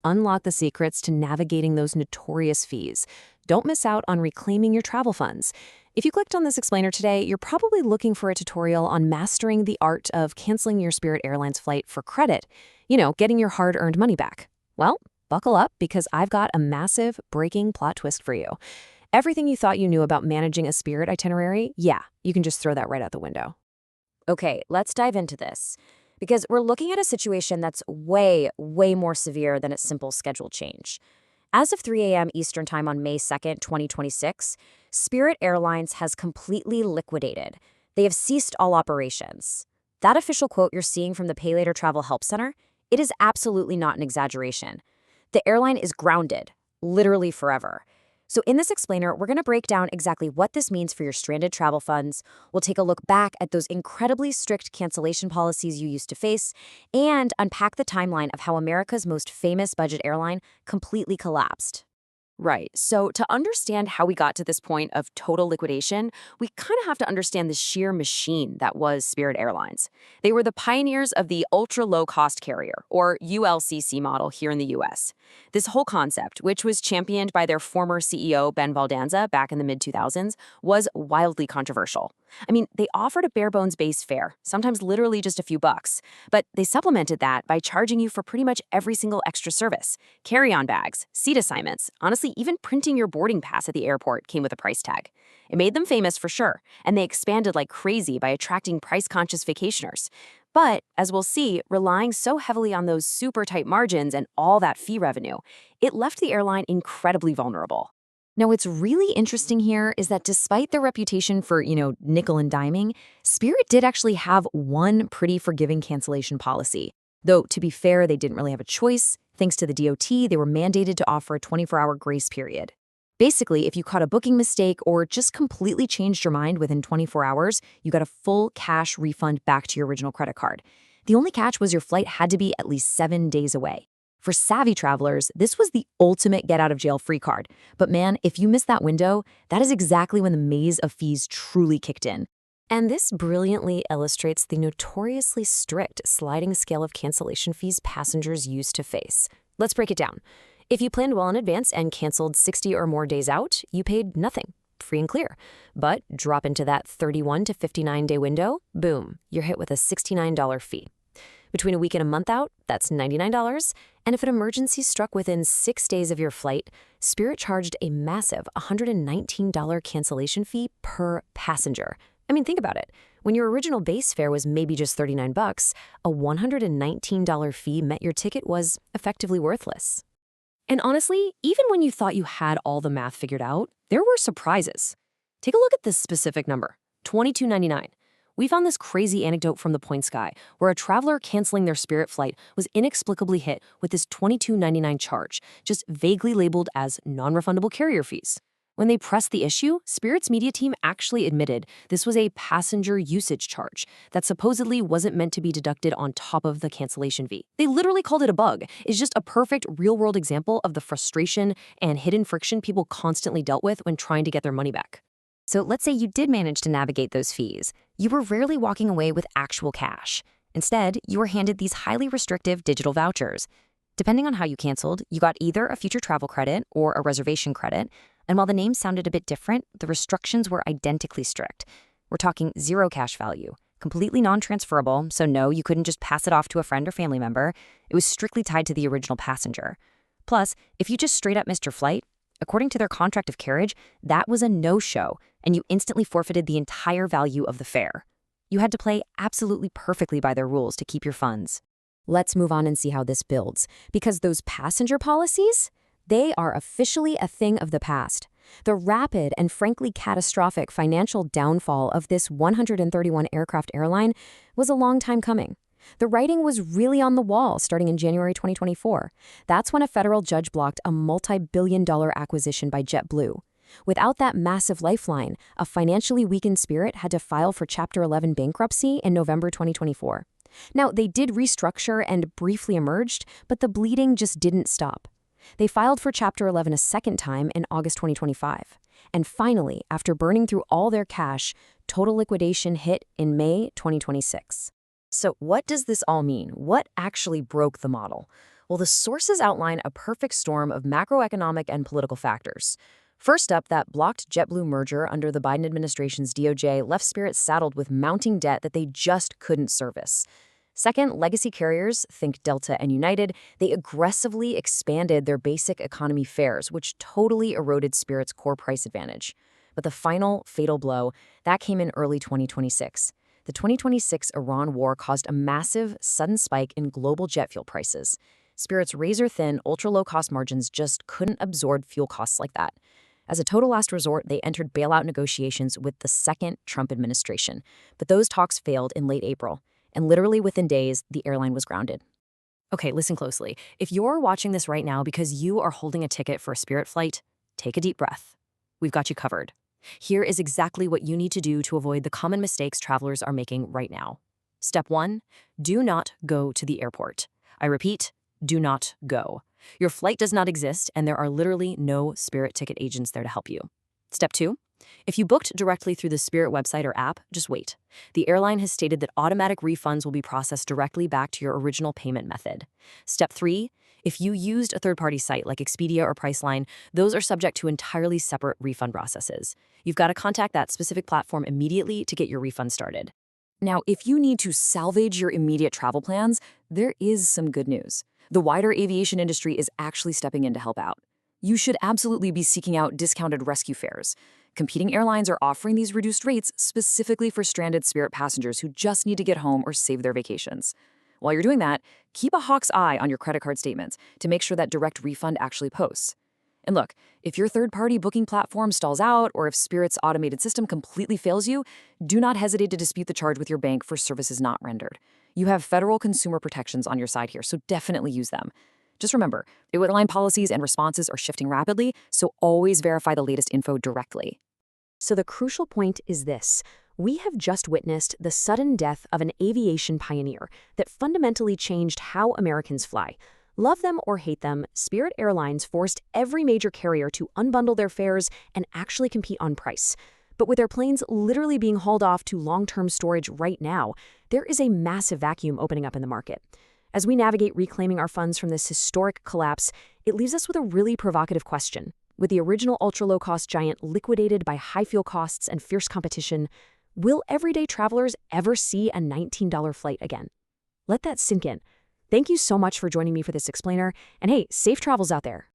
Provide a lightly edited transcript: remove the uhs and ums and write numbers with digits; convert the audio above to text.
Unlock the secrets to navigating those notorious fees. Don't miss out on reclaiming your travel funds. If you clicked on this explainer today, you're probably looking for a tutorial on mastering the art of canceling your Spirit Airlines flight for credit. Getting your hard-earned money back. Well, buckle up because I've got a massive breaking plot twist for you. Everything you thought you knew about managing a Spirit itinerary, yeah, you can just throw that right out the window. Okay, let's dive into this. Because we're looking at a situation that's way, way more severe than a simple schedule change. As of 3 a.m. Eastern Time on May 2nd, 2026, Spirit Airlines has completely liquidated. They have ceased all operations. That official quote you're seeing from the Pay Later Travel Help Center, it is absolutely not an exaggeration. The airline is grounded, literally forever. So in this explainer, we're going to break down exactly what this means for your stranded travel funds. We'll take a look back at those incredibly strict cancellation policies you used to face and unpack the timeline of how America's most famous budget airline completely collapsed. Right. So to understand how we got to this point of total liquidation, we kind of have to understand the sheer machine that was Spirit Airlines. They were the pioneers of the ultra low-cost carrier, or ULCC model here in the US. This whole concept, which was championed by their former CEO, Ben Valdanza, back in the mid-2000s, was wildly controversial. I mean, they offered a bare-bones base fare, sometimes literally just a few bucks, but they supplemented that by charging you for pretty much every single extra service. Carry-on bags, seat assignments, honestly, even printing your boarding pass at the airport came with a price tag. It made them famous for sure, and they expanded like crazy by attracting price-conscious vacationers. But, as we'll see, relying so heavily on those super tight margins and all that fee revenue, it left the airline incredibly vulnerable. Now, what's really interesting here is that despite their reputation for, nickel and diming, Spirit did actually have one pretty forgiving cancellation policy. Though, to be fair, they didn't really have a choice. Thanks to the DOT, they were mandated to offer a 24-hour grace period. Basically, if you caught a booking mistake or just completely changed your mind within 24 hours, you got a full cash refund back to your original credit card. The only catch was your flight had to be at least 7 days away. For savvy travelers, this was the ultimate get-out-of-jail-free card. But man, if you missed that window, that is exactly when the maze of fees truly kicked in. And this brilliantly illustrates the notoriously strict sliding scale of cancellation fees passengers used to face. Let's break it down. If you planned well in advance and canceled 60 or more days out, you paid nothing, free and clear. But drop into that 31 to 59-day window, boom, you're hit with a $69 fee. Between a week and a month out, that's $99. And if an emergency struck within 6 days of your flight, Spirit charged a massive $119 cancellation fee per passenger. I mean, think about it. When your original base fare was maybe just $39, a $119 fee meant your ticket was effectively worthless. And honestly, even when you thought you had all the math figured out, there were surprises. Take a look at this specific number, $22.99. We found this crazy anecdote from the Point Sky, where a traveler canceling their Spirit flight was inexplicably hit with this $22.99 charge, just vaguely labeled as non-refundable carrier fees. When they pressed the issue, Spirit's media team actually admitted this was a passenger usage charge that supposedly wasn't meant to be deducted on top of the cancellation fee. They literally called it a bug. It's just a perfect real-world example of the frustration and hidden friction people constantly dealt with when trying to get their money back. So let's say you did manage to navigate those fees. You were rarely walking away with actual cash. Instead, you were handed these highly restrictive digital vouchers. Depending on how you canceled, you got either a future travel credit or a reservation credit. And while the names sounded a bit different, the restrictions were identically strict. We're talking zero cash value, completely non-transferable, so no, you couldn't just pass it off to a friend or family member. It was strictly tied to the original passenger. Plus, if you just straight up missed your flight, according to their contract of carriage, that was a no-show, and you instantly forfeited the entire value of the fare. You had to play absolutely perfectly by their rules to keep your funds. Let's move on and see how this builds, because those passenger policies, they are officially a thing of the past. The rapid and frankly catastrophic financial downfall of this 131 aircraft airline was a long time coming. The writing was really on the wall starting in January 2024. That's when a federal judge blocked a multi-billion-dollar acquisition by JetBlue. Without that massive lifeline, a financially weakened Spirit had to file for Chapter 11 bankruptcy in November 2024. Now, they did restructure and briefly emerged, but the bleeding just didn't stop. They filed for Chapter 11 a second time in August 2025. And finally, after burning through all their cash, total liquidation hit in May 2026. So what does this all mean? What actually broke the model? Well, the sources outline a perfect storm of macroeconomic and political factors. First up, that blocked JetBlue merger under the Biden administration's DOJ left Spirit saddled with mounting debt that they just couldn't service. Second, legacy carriers, think Delta and United, they aggressively expanded their basic economy fares, which totally eroded Spirit's core price advantage. But the final fatal blow, that came in early 2026. The 2026 Iran war caused a massive, sudden spike in global jet fuel prices. Spirit's razor-thin, ultra-low-cost margins just couldn't absorb fuel costs like that. As a total last resort, they entered bailout negotiations with the second Trump administration. But those talks failed in late April, and literally within days, the airline was grounded. Okay, listen closely. If you're watching this right now because you are holding a ticket for a Spirit flight, take a deep breath. We've got you covered. Here is exactly what you need to do to avoid the common mistakes travelers are making right now. Step 1, do not go to the airport. I repeat, do not go. Your flight does not exist, and there are literally no Spirit ticket agents there to help you. Step 2, if you booked directly through the Spirit website or app, just wait. The airline has stated that automatic refunds will be processed directly back to your original payment method. Step 3, if you used a third-party site like Expedia or Priceline, those are subject to entirely separate refund processes. You've got to contact that specific platform immediately to get your refund started. Now, if you need to salvage your immediate travel plans, there is some good news. The wider aviation industry is actually stepping in to help out. You should absolutely be seeking out discounted rescue fares. Competing airlines are offering these reduced rates specifically for stranded Spirit passengers who just need to get home or save their vacations. While you're doing that, keep a hawk's eye on your credit card statements to make sure that direct refund actually posts. And look, if your third-party booking platform stalls out or if Spirit's automated system completely fails you, do not hesitate to dispute the charge with your bank for services not rendered. You have federal consumer protections on your side here, so definitely use them. Just remember, airline policies and responses are shifting rapidly, so always verify the latest info directly. So the crucial point is this. We have just witnessed the sudden death of an aviation pioneer that fundamentally changed how Americans fly. Love them or hate them, Spirit Airlines forced every major carrier to unbundle their fares and actually compete on price. But with their planes literally being hauled off to long-term storage right now, there is a massive vacuum opening up in the market. As we navigate reclaiming our funds from this historic collapse, it leaves us with a really provocative question. With the original ultra-low-cost giant liquidated by high fuel costs and fierce competition, will everyday travelers ever see a $19 flight again? Let that sink in. Thank you so much for joining me for this explainer, and hey, safe travels out there.